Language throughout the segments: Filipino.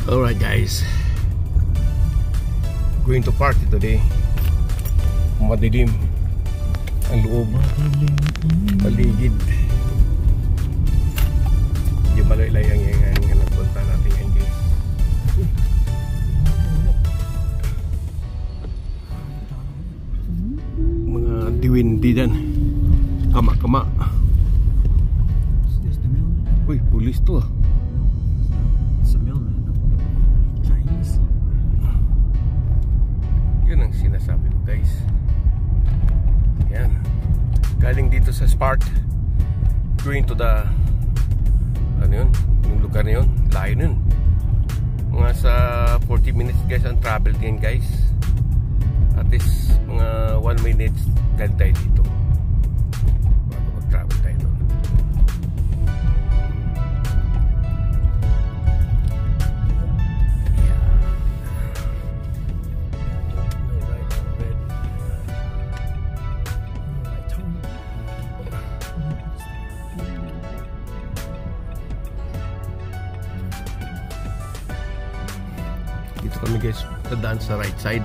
Alright guys, going to party today. Madilim ang loob, paligid. Yung maloy-lay ang nagpunta natin ngayon guys. Mga diwindi dyan, kama-kama. Uy, pulis to ah. Yun ang sinasabi ko guys. Yan, galing dito sa Spart, going to the ano yun, yung lugar na yun, layo nun. Mga sa 40 minutes guys ang travel din guys. At least mga 1 minute galing tayo dito bago mag-travel tayo nun. Dito kami guys, tadaan sa right side.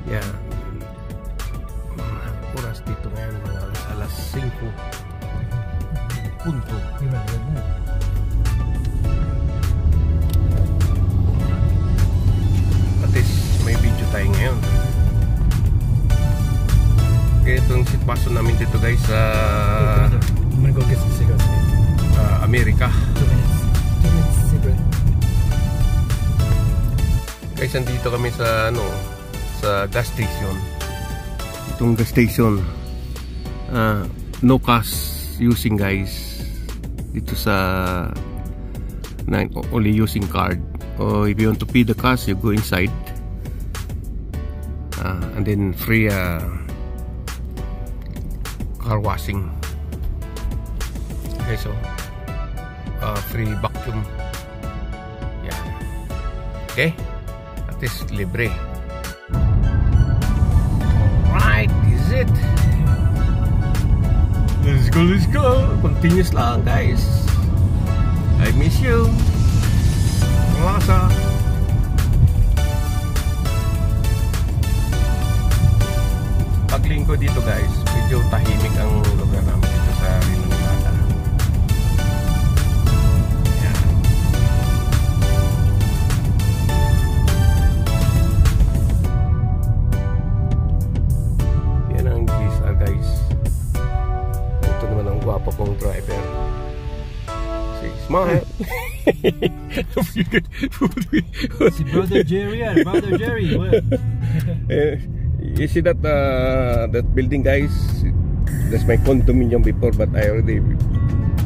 Yeah. Oras dito ngayon, mga alas 5 punto. At least may video tayo ngayon. Kaya itong sitwasyon namin dito guys sa I'm gonna go get some cigarettes. Amerika. 2 minutes cigarette. Guys, nandito kami sa ano, sa gas station. Itong gas station, no cash using guys. Dito sa only using card. Or if you want to pay the cash, you go inside. And then free car washing. Okay, so free vacuum. Yeah. Okay. At least libre. Right, is it? Let's go, let's go. Continuous lang guys. I miss you. Malasa. Paglingko dito guys, medyo tahimik ang lugar namin dito sa Reno, Nevada. Gwapo kong driver. See, smile. Si Brother Jerry, Brother Jerry. You see that that building guys? That's my condominium before, but I already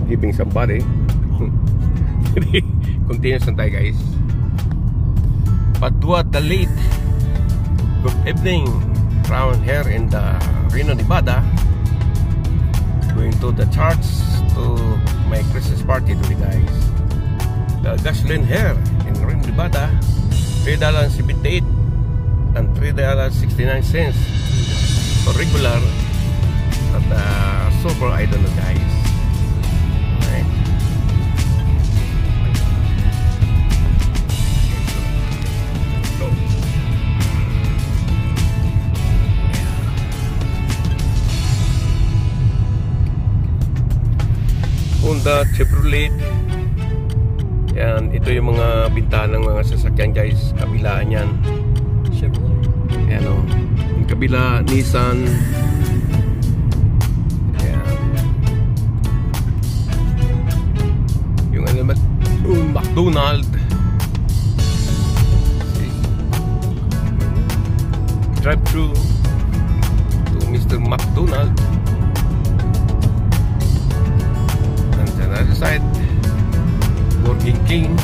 giving somebody. Continuous na tayo guys. But what the late good evening around here in the Reno, Nevada. Going to the church to my Christmas party today guys. The gasoline here in Reno, Nevada, $3.78 and $3.69 for regular. At super, I don't know guys. Right. Honda, Chevrolet. Yan, ito yung mga bintana ng mga sasakyan guys. Kabilaan yan. Chevrolet. Yan o. Yung kabila, Nissan. Yan. Yung ano ba? McDonald. Drive through to Mr. McDonald. Other side, Burger King.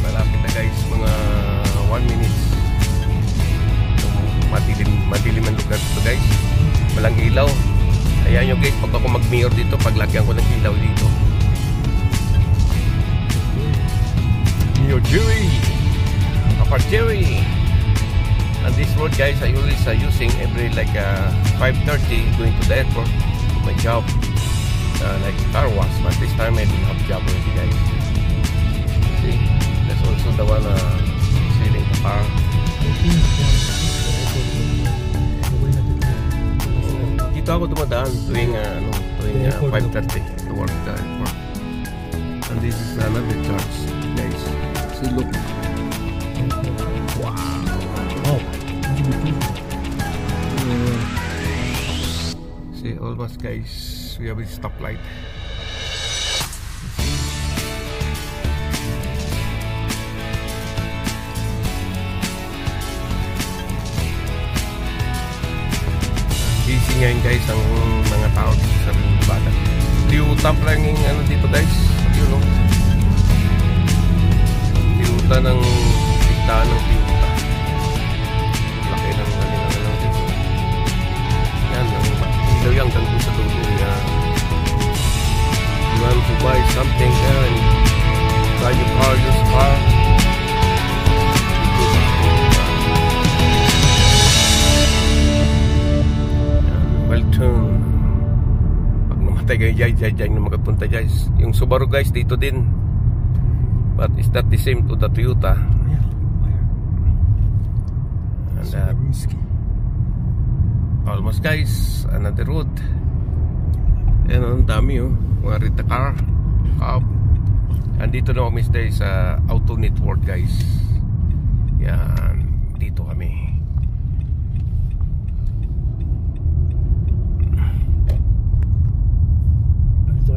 Malapit na guys, mga 1 minute. Madilim ang lugar dito guys. Walang ilaw. Ayan nyo guys, pag ako mag-mirror dito, paglagyan ko ng ilaw dito. Neo Jerry, Papa Jerry. And this road, guys, I always using every like 5:30 going to the airport to my job, like car wash. But this time I didn't have job already, guys. See, that's also the one selling the car. Dito ako dumadaan tuwing 5:30 to work the airport. And this is another church, guys. See, look. Wow. Oh. See, almost, guys, we have a stoplight. Busy ngayon, guys, ang mga tao dito sa Nevada. Liutap lang yung ano dito, guys. Yun, no? Liuta ng tiktaan ng liuta. Laki ng kanilang ano dito. Yan, ang ilaw yan hanggang doon sa dulo. Yan. You want to buy something there and buy your car, use car. Well turn. Pag namatay kayo dyan na makapunta guys. Yung Subaru, guys, dito din. But it's not the same to the Toyota. And almost, guys, another road. Ayan, ang dami mga rent-a-car. Andito na kami sa Auto Network, guys. Yan, dito kami.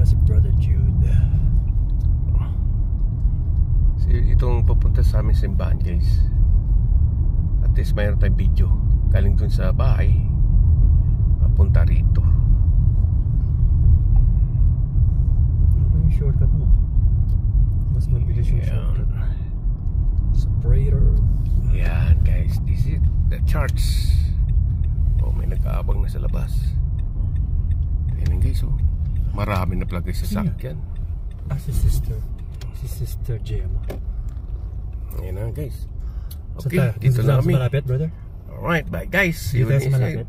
Si Brother Jude. Itong papunta sa aming simbahan, guys. At least mayroon tayong video galing dun sa bahay papunta rito. Ano ba yung shortcut mo? Mas mabilis yung shortcut. Separator. Yan, guys, this is the church. Oh, may nag-aabang na sa labas. Yan, guys, oh. Marami na plagay sa sakyan. Si Sister. Si Sister Gemma. Ayan na, guys. So, Okay, dito na kami. Malapit, brother? Alright, bye, guys. Dito sa malapit.